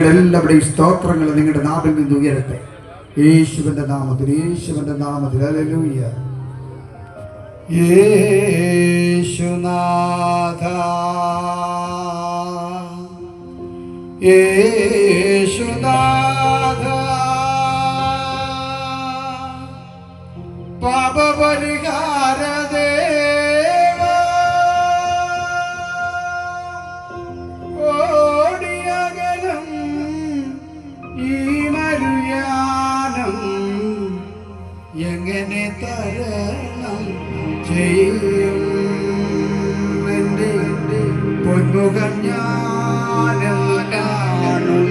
എല്ലാവരുടെയും സ്തോത്രങ്ങൾ നിങ്ങളുടെ നാവിൽ നിന്ന് ഉയരട്ടെ. യേശുവിന്റെ നാമത്തിൽ, യേശുവിന്റെ നാമത്തിൽ. ഹല്ലേലൂയ. യേശുനാഥ, യേശുനാഥ, പാപപരിഹാരദേ എങ്ങനെ തരണം ചെയ്യും എൻ്റെ പൊന്മുഖം ഞാൻ കാണും.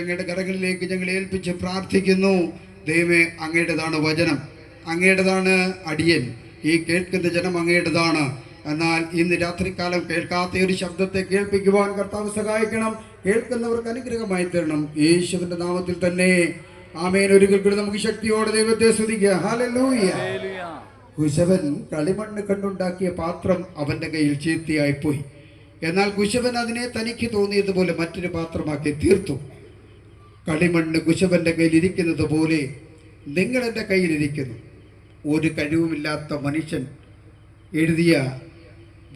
അങ്ങയുടെ കരങ്ങളിലേക്ക് ഞങ്ങൾ ഏൽപ്പിച്ച് പ്രാർത്ഥിക്കുന്നു. ദൈവമേ, അങ്ങയുടേതാണ് വചനം, അങ്ങയുടേതാണ് അടിയൻ, ഈ കേൾക്കുന്ന ജനം അങ്ങയുടേതാണ്. എന്നാൽ ഇന്ന് രാത്രികാലം കേൾക്കാത്ത ഒരു ശബ്ദത്തെ കേൾപ്പിക്കുവാൻ കർത്താവ് സഹായിക്കണം. കേൾക്കുന്നവർക്ക് അനുഗ്രഹമായി തരണം. യേശുവിന്റെ നാമത്തിൽ തന്നെ ആമേൻ. ഒരിക്കൽ കൂടി നമുക്ക് ശക്തിയോടെ ദൈവത്തെ സ്തുതിക്കുക. ഹല്ലേലൂയ. കുശവൻ കളിമണ്ണ് കണ്ടുണ്ടാക്കിയ പാത്രം അവന്റെ കയ്യിൽ ചീത്തയായിപ്പോയി. എന്നാൽ കുശവൻ അതിനെ തനിക്ക് തോന്നിയതുപോലെ മറ്റൊരു പാത്രമാക്കി തീർത്തു. കളിമണ്ണ് കുശവന്റെ കയ്യിൽ ഇരിക്കുന്നത് പോലെ നിങ്ങൾ എൻ്റെ കയ്യിലിരിക്കുന്നു. ഒരു കഴിവുമില്ലാത്ത മനുഷ്യൻ എഴുതിയ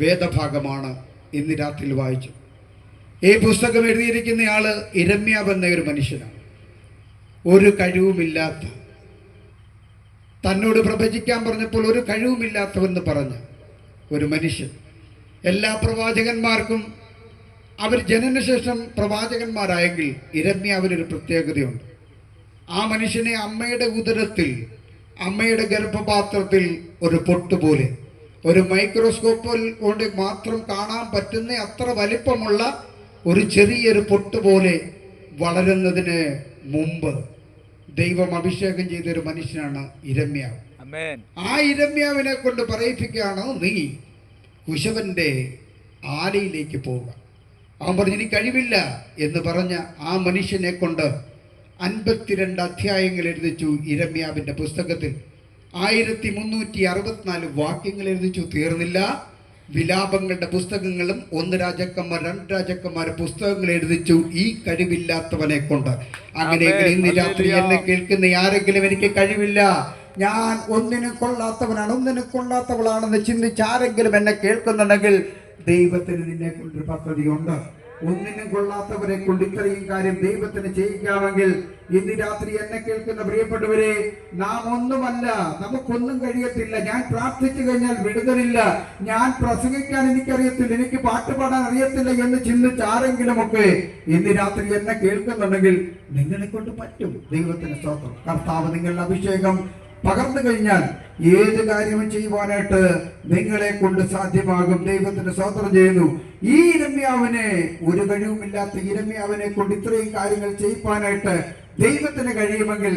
വേദഭാഗമാണ് ഇന്ന് രാത്രിയിൽ വായിച്ചു. ഈ പുസ്തകം എഴുതിയിരിക്കുന്നയാള് ഇരമ്യാവ് എന്ന ഒരു മനുഷ്യനാണ്. ഒരു കഴിവുമില്ലാത്ത, തന്നോട് പ്രവചിക്കാൻ പറഞ്ഞപ്പോൾ ഒരു കഴിവുമില്ലാത്തവെന്ന് പറഞ്ഞ ഒരു മനുഷ്യൻ. എല്ലാ പ്രവാചകന്മാർക്കും അവർ ജനനശേഷം പ്രവാചകന്മാരായെങ്കിൽ ഇരമ്യാവിനൊരു പ്രത്യേകതയുണ്ട്. ആ മനുഷ്യനെ അമ്മയുടെ ഉദരത്തിൽ, അമ്മയുടെ ഗർഭപാത്രത്തിൽ ഒരു പൊട്ടുപോലെ, ഒരു മൈക്രോസ്കോപ്പിൽ കൊണ്ട് മാത്രം കാണാൻ പറ്റുന്ന അത്ര വലിപ്പമുള്ള ഒരു ചെറിയൊരു പൊട്ടുപോലെ വളരുന്നതിന് മുമ്പ് ദൈവം അഭിഷേകം ചെയ്തൊരു മനുഷ്യനാണ് ഇരമ്യാവ്. ആ ഇരമ്യാവിനെ കൊണ്ട് പറയിപ്പിക്കുകയാണ്, നീ കുശവന്റെ ആലയിലേക്ക് പോവുക. അവൻ പറഞ്ഞു, ഇനി കഴിവില്ല എന്ന് പറഞ്ഞ ആ മനുഷ്യനെ കൊണ്ട് 52 അധ്യായങ്ങൾ എഴുതിച്ചു. ഇരമ്യാവിന്റെ പുസ്തകത്തിൽ 1364 വാക്യങ്ങൾ എഴുതിച്ചു. തീർന്നില്ല. വിലാപങ്ങളുടെ പുസ്തകങ്ങളും 1 രാജാക്കന്മാർ 2 രാജാക്കന്മാർ പുസ്തകങ്ങൾ എഴുതിച്ചു ഈ കഴിവില്ലാത്തവനെ കൊണ്ട്. അങ്ങനെയെങ്കിൽ ഇന്ന് രാത്രി എന്നെ കേൾക്കുന്ന ആരെങ്കിലും എനിക്ക് കഴിവില്ല, ഞാൻ ഒന്നിനും കൊള്ളാത്തവനാണ്, ഒന്നിനും കൊള്ളാത്തവളാണെന്ന് ചിന്തിച്ച് ആരെങ്കിലും എന്നെ കേൾക്കുന്നുണ്ടെങ്കിൽ ദൈവത്തിന് നിന്നെ കൊണ്ടൊരു പദ്ധതിയുണ്ട്. ഒന്നിനും കൊള്ളാത്തവരെ കൊണ്ട് ഇത്രയും കാര്യം ദൈവത്തിന് ചെയ്യിക്കാമെങ്കിൽ ഇന്ന് രാത്രി എന്നെ കേൾക്കുന്ന പ്രിയപ്പെട്ടവരെ, നാം ഒന്നുമല്ല, നമുക്കൊന്നും കഴിയത്തില്ല. ഞാൻ പ്രാർത്ഥിച്ചു കഴിഞ്ഞാൽ വിടുതലില്ല, ഞാൻ പ്രസംഗിക്കാൻ എനിക്കറിയത്തില്ല, എനിക്ക് പാട്ട് പാടാൻ അറിയത്തില്ല എന്ന് ചിന്തിച്ച് ആരെങ്കിലുമൊക്കെ ഇന്ന് രാത്രി എന്നെ കേൾക്കുന്നുണ്ടെങ്കിൽ നിങ്ങളെ കൊണ്ട് പറ്റും. ദൈവത്തിന് സ്തോത്രം. കർത്താവ് നിങ്ങളുടെ അഭിഷേകം പകർന്നു കഴിഞ്ഞാൽ ഏത് കാര്യവും ചെയ്യുവാനായിട്ട് നിങ്ങളെ കൊണ്ട് സാധ്യമാകും. ദൈവത്തിന് സ്തോത്രം ചെയ്യുന്നു. ഈ ഇരമ്യാവിനെ, ഒരു കഴിവുമില്ലാത്ത ഇരമ്യാവിനെ കൊണ്ട് ഇത്രയും കാര്യങ്ങൾ ചെയ്യിപ്പാനായിട്ട് ദൈവത്തിന് കഴിയുമെങ്കിൽ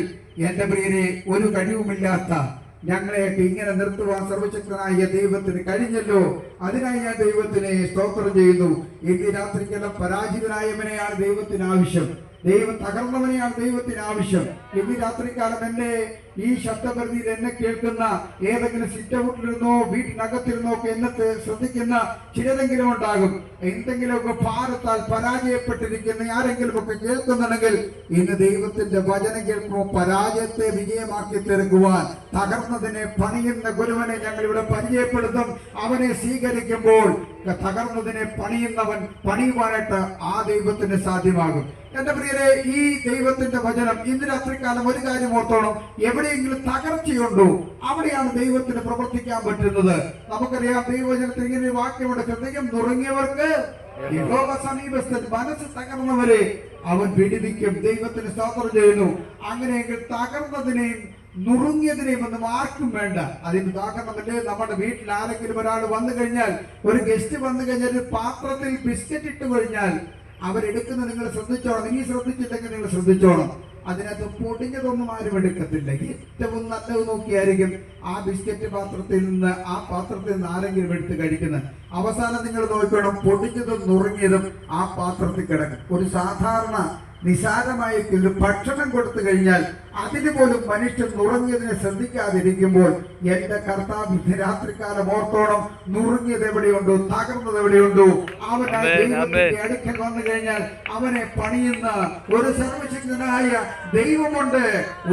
എൻ്റെ പ്രിയരെ, ഒരു കഴിവുമില്ലാത്ത ഞങ്ങളെയൊക്കെ ഇങ്ങനെ നിർത്തുവാൻ സർവശക്തനായ ദൈവത്തിന് കഴിഞ്ഞല്ലോ. അതിനായി ഞാൻ ദൈവത്തിനെ സ്തോത്രം ചെയ്യുന്നു. ഇന്ന് രാത്രിക്കെല്ലാം പരാജിതനായവനെയാണ് ദൈവത്തിന് ആവശ്യം, ദൈവം തകർന്നവനെയാണ് ദൈവത്തിന് ആവശ്യം. ഇന്ന് രാത്രിക്കാലം എന്നെ ഈ ശബ്ദപരിധിയിൽ എന്നെ കേൾക്കുന്ന ഏതെങ്കിലും സിറ്റ് ഔട്ടിലിരുന്നോ വീട്ടിനകത്തിരുന്നോ ഒക്കെ എന്നത്തെ ശ്രദ്ധിക്കുന്ന ചിലരെങ്കിലും ഉണ്ടാകും. എന്തെങ്കിലുമൊക്കെ ഭാരത്താൽ പരാജയപ്പെട്ടിരിക്കുന്ന ആരെങ്കിലും ഒക്കെ കേൾക്കുന്നുണ്ടെങ്കിൽ ഇന്ന് ദൈവത്തിന്റെ വചനം കേൾക്കുമ്പോൾ പരാജയത്തെ വിജയമാക്കി തീർക്കുവാൻ തകർന്നതിനെ പണിയുന്ന ഗുരുവനെ ഞങ്ങൾ ഇവിടെ പരിചയപ്പെടുത്തും. അവനെ സ്വീകരിക്കുമ്പോൾ തകർന്നതിനെ പണിയുന്നവൻ പണിയുവാനായിട്ട് ആ ദൈവത്തിന് സാധ്യമാകും. എന്റെ പ്രിയരെ, ഈ ദൈവത്തിന്റെ വചനം ഇന്ന് രാത്രികാലം ഒരു കാര്യം ഓർത്തോണം, എവിടെയെങ്കിലും തകർച്ചയുണ്ടോ അവിടെയാണ് ദൈവത്തിന് പ്രവർത്തിക്കാൻ പറ്റുന്നത്. നമുക്കറിയാം, ദൈവവചനത്തിൽ ഇങ്ങനെ ഒരു വാക്യമുണ്ട്, ഹൃദയം നുറുങ്ങിയവർക്ക് യഹോവ സമീപസ്ഥൻ, മനസ്സ് തകർന്നവരെ അവൻ വിടുവിക്കും. ദൈവത്തിന് സ്തോത്രം ചെയ്യുന്നു. അങ്ങനെയെങ്കിൽ തകർന്നതിനെയും നുറുങ്ങിയതിനെയും ഒന്നും ആർക്കും വേണ്ട. അതിന് ഉദാഹരണമല്ലേ, നമ്മുടെ വീട്ടിൽ ആരെങ്കിലും ഒരാൾ വന്നു കഴിഞ്ഞാൽ, ഒരു ഗസ്റ്റ് വന്നു കഴിഞ്ഞാൽ ഒരു പാത്രത്തിൽ ബിസ്ക്കറ്റ് ഇട്ട് കഴിഞ്ഞാൽ അവരെടുക്കുന്നത് നിങ്ങൾ ശ്രദ്ധിച്ചോണം. ഇനി ശ്രദ്ധിച്ചില്ലെങ്കിൽ നിങ്ങൾ ശ്രദ്ധിച്ചോണം, അതിനകത്ത് പൊടിഞ്ഞതൊന്നും ആരും എടുക്കത്തില്ല. ഏറ്റവും നല്ലത് നോക്കിയായിരിക്കും ആ ബിസ്ക്കറ്റ് പാത്രത്തിൽ നിന്ന്, ആ പാത്രത്തിൽ നിന്ന് ആരെങ്കിലും എടുത്ത് കഴിക്കുന്നത്. അവസാനം നിങ്ങൾ നോക്കണം, പൊടിഞ്ഞതും നുറുങ്ങിയതും ആ പാത്രത്തിൽ കിടക്കും. ഒരു സാധാരണ നിസാരമായ ഭക്ഷണം കൊടുത്തു കഴിഞ്ഞാൽ അതിന് പോലും മനുഷ്യൻ നുറുങ്ങിയതിനെ ശ്രദ്ധിക്കാതിരിക്കുമ്പോൾ എന്റെ കർത്താവ് ഇന്ന് രാത്രികാലം ഓർത്തോണം, നുറുങ്ങിയത് എവിടെയുണ്ടോ, തകർന്നത് എവിടെയുണ്ടോ, അവനായി ദൈവത്തിന്റെ അടുക്കൽ വന്നു കഴിഞ്ഞാൽ അവനെ പണിയുന്ന ഒരു സർവശക്തനായ ദൈവമുണ്ട്.